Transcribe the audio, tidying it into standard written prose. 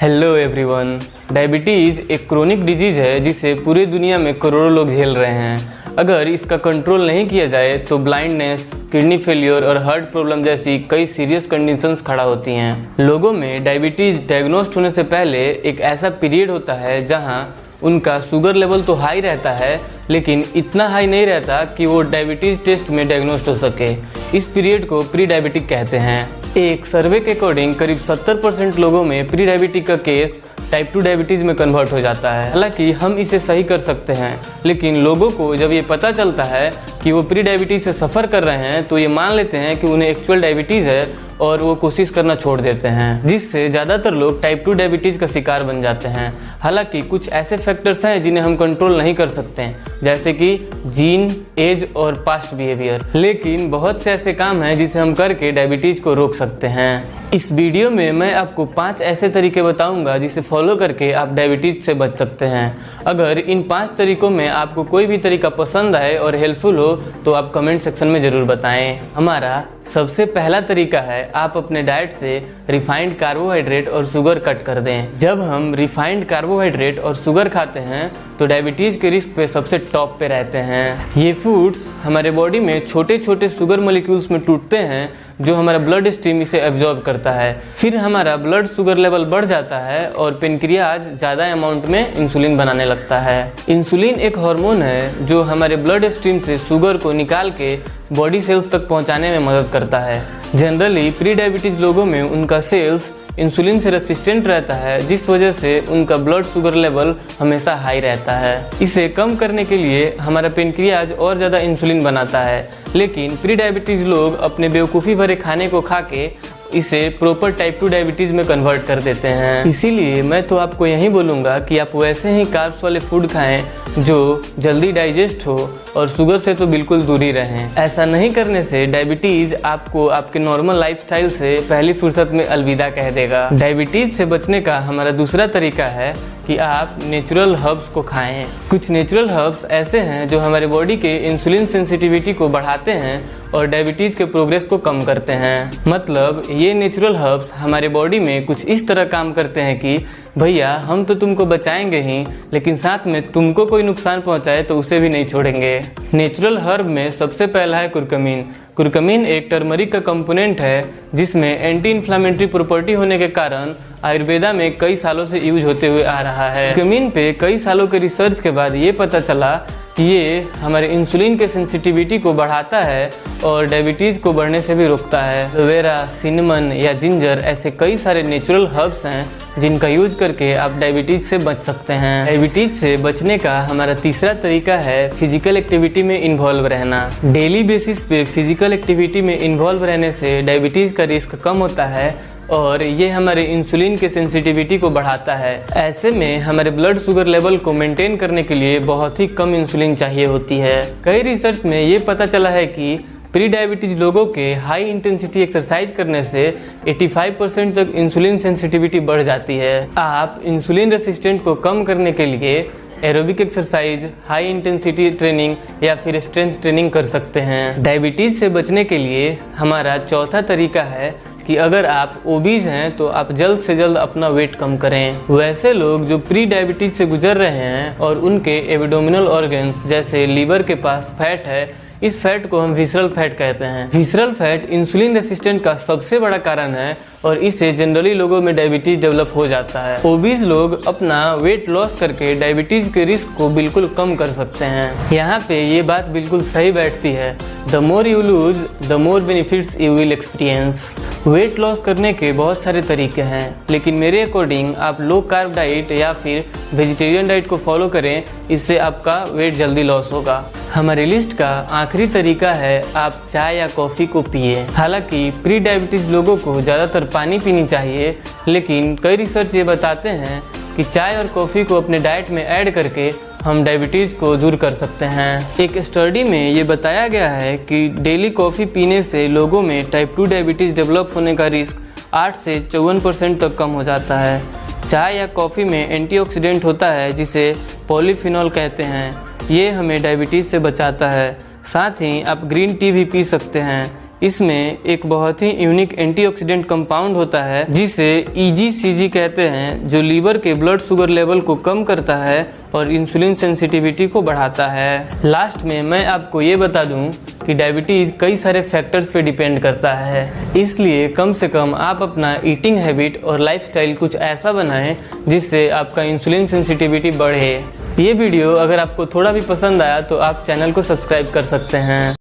Hello everyone, diabetes एक chronic disease है जिसे पूरे दुनिया में करोड़ों लोग झेल रहे हैं। अगर इसका कंट्रोल नहीं किया जाए तो ब्लाइंडनेस, किडनी फेलियर और हार्ट प्रॉब्लम जैसी कई सीरियस कंडीशंस खड़ा होती हैं। लोगों में डायबिटीज़ डायग्नोस्ट होने से पहले एक ऐसा पीरियड होता है जहां उनका शुगर लेवल तो हाई रहता है, लेकिन इतना हाई नहीं रहता कि वो डायबिटीज़ टेस्ट में डायग्नोस्ट हो सके। इस पीरियड को प्री डायबिटिक कहते हैं। एक सर्वे के अकॉर्डिंग करीब 70% लोगों में प्री डायबिटिक का केस टाइप 2 डायबिटीज़ में कन्वर्ट हो जाता है। हालांकि हम इसे सही कर सकते हैं, लेकिन लोगों को जब ये पता चलता है कि वो प्री डायबिटीज़ से सफ़र कर रहे हैं तो ये मान लेते हैं कि उन्हें एक्चुअल डायबिटीज़ है और वो कोशिश करना छोड़ देते हैं, जिससे ज़्यादातर लोग टाइप 2 डायबिटीज़ का शिकार बन जाते हैं। हालांकि कुछ ऐसे फैक्टर्स हैं जिन्हें हम कंट्रोल नहीं कर सकते हैं, जैसे कि जीन, एज और पास्ट बिहेवियर। लेकिन बहुत से ऐसे काम हैं जिसे हम करके डायबिटीज़ को रोक सकते हैं। इस वीडियो में मैं आपको 5 ऐसे तरीके बताऊंगा जिसे फॉलो करके आप डायबिटीज़ से बच सकते हैं। अगर इन 5 तरीकों में आपको कोई भी तरीका पसंद आए और हेल्पफुल हो तो आप कमेंट सेक्शन में ज़रूर बताएं। हमारा सबसे पहला तरीका है, आप अपने डाइट से रिफाइंड कार्बोहाइड्रेट और शुगर कट कर दें। जब हम रिफाइंड कार्बोहाइड्रेट और शुगर खाते हैं तो डायबिटीज़ के रिस्क पे सबसे टॉप पे रहते हैं। ये फूड्स हमारे बॉडी में छोटे छोटे शुगर मॉलिक्यूल्स में टूटते हैं जो हमारा ब्लड स्ट्रीम इसे एब्जॉर्ब करता है। फिर हमारा ब्लड शुगर लेवल बढ़ जाता है और पेनक्रियाज ज़्यादा अमाउंट में इंसुलिन बनाने लगता है। इंसुलिन एक हार्मोन है जो हमारे ब्लड स्ट्रीम से शुगर को निकाल के बॉडी सेल्स तक पहुंचाने में मदद करता है। जनरली प्री डायबिटीज़ लोगों में उनका सेल्स इंसुलिन से रेसिस्टेंट रहता है, जिस वजह से उनका ब्लड शुगर लेवल हमेशा हाई रहता है। इसे कम करने के लिए हमारा पेनक्रियाज और ज़्यादा इंसुलिन बनाता है, लेकिन प्री डायबिटीज़ लोग अपने बेवकूफ़ी भरे खाने को खा के इसे प्रॉपर टाइप 2 डायबिटीज़ में कन्वर्ट कर देते हैं। इसीलिए मैं तो आपको यही बोलूँगा कि आप वैसे ही कार्ब्स वाले फूड खाएं जो जल्दी डाइजेस्ट हो और शुगर से तो बिल्कुल दूर ही रहें। ऐसा नहीं करने से डायबिटीज़ आपको आपके नॉर्मल लाइफस्टाइल से पहली फुर्सत में अलविदा कह देगा। डायबिटीज़ से बचने का हमारा दूसरा तरीका है कि आप नेचुरल हर्ब्स को खाएं। कुछ नेचुरल हर्ब्स ऐसे हैं जो हमारे बॉडी के इंसुलिन सेंसिटिविटी को बढ़ाते हैं और डायबिटीज़ के प्रोग्रेस को कम करते हैं। मतलब ये नेचुरल हर्ब्स हमारे बॉडी में कुछ इस तरह काम करते हैं कि भैया हम तो तुमको बचाएंगे ही, लेकिन साथ में तुमको कोई नुकसान पहुंचाए तो उसे भी नहीं छोड़ेंगे। नेचुरल हर्ब में सबसे पहला है कुरकुमिन। कुरकुमिन एक टर्मरिक का कंपोनेंट है जिसमें एंटी इन्फ्लामेटरी प्रॉपर्टी होने के कारण आयुर्वेदा में कई सालों से यूज होते हुए आ रहा है। कुरकुमिन पे कई सालों के रिसर्च के बाद ये पता चला कि ये हमारे इंसुलिन के सेंसिटिविटी को बढ़ाता है और डायबिटीज़ को बढ़ने से भी रोकता है। एलोवेरा, सिनेमन या जिंजर ऐसे कई सारे नेचुरल हर्ब्स हैं जिनका यूज करके आप डायबिटीज़ से बच सकते हैं। डायबिटीज़ से बचने का हमारा तीसरा तरीका है फिजिकल एक्टिविटी में इन्वॉल्व रहना। डेली बेसिस पे फिजिकल एक्टिविटी में इन्वॉल्व रहने से डायबिटीज़ का रिस्क कम होता है और ये हमारे इंसुलिन के सेंसिटिविटी को बढ़ाता है। ऐसे में हमारे ब्लड शुगर लेवल को मेंटेन करने के लिए बहुत ही कम इंसुलिन चाहिए होती है। कई रिसर्च में ये पता चला है कि प्री डायबिटीज लोगों के हाई इंटेंसिटी एक्सरसाइज करने से 85% तक इंसुलिन सेंसिटिविटी बढ़ जाती है। आप इंसुलिन रेसिस्टेंट को कम करने के लिए aerobic exercise, high intensity training या फिर स्ट्रेंथ ट्रेनिंग कर सकते हैं। डायबिटीज़ से बचने के लिए हमारा चौथा तरीका है कि अगर आप ओबीज हैं तो आप जल्द से जल्द अपना वेट कम करें। वैसे लोग जो प्री डायबिटीज से गुजर रहे हैं और उनके एब्डोमिनल ऑर्गन्स जैसे लीवर के पास फैट है, इस फैट को हम विसरल फैट कहते हैं। विसरल फैट इंसुलिन रेसिस्टेंट का सबसे बड़ा कारण है और इससे जनरली लोगों में डायबिटीज डेवलप हो जाता है। ओबीज लोग अपना वेट लॉस करके डायबिटीज के रिस्क को बिल्कुल कम कर सकते हैं। यहाँ पे ये बात बिल्कुल सही बैठती है, the more you lose the more benefits you will experience. Weight loss करने के बहुत सारे तरीके हैं, लेकिन मेरे अकॉर्डिंग आप लो कार्ब डाइट या फिर वेजिटेरियन डाइट को फॉलो करें, इससे आपका वेट जल्दी लॉस होगा। हमारी लिस्ट का आखिरी तरीका है आप चाय या कॉफ़ी को पिए। हालांकि प्री डायबिटीज़ लोगों को ज़्यादातर पानी पीनी चाहिए, लेकिन कई रिसर्च ये बताते हैं कि चाय और कॉफ़ी को अपने डाइट में ऐड करके हम डायबिटीज़ को दूर कर सकते हैं। एक स्टडी में ये बताया गया है कि डेली कॉफ़ी पीने से लोगों में टाइप 2 डायबिटीज़ डेवलप होने का रिस्क 8 से 54% तक कम हो जाता है। चाय या कॉफ़ी में एंटीऑक्सीडेंट होता है जिसे पॉलीफिनॉल कहते हैं। ये हमें डायबिटीज़ से बचाता है। साथ ही आप ग्रीन टी भी पी सकते हैं। इसमें एक बहुत ही यूनिक एंटीऑक्सीडेंट कंपाउंड होता है जिसे EGCG कहते हैं, जो लीवर के ब्लड शुगर लेवल को कम करता है और इंसुलिन सेंसिटिविटी को बढ़ाता है। लास्ट में मैं आपको ये बता दूं कि डायबिटीज़ कई सारे फैक्टर्स पे डिपेंड करता है, इसलिए कम से कम आप अपना ईटिंग हैबिट और लाइफस्टाइल कुछ ऐसा बनाएं जिससे आपका इंसुलिन सेंसिटिविटी बढ़े। ये वीडियो अगर आपको थोड़ा भी पसंद आया तो आप चैनल को सब्सक्राइब कर सकते हैं।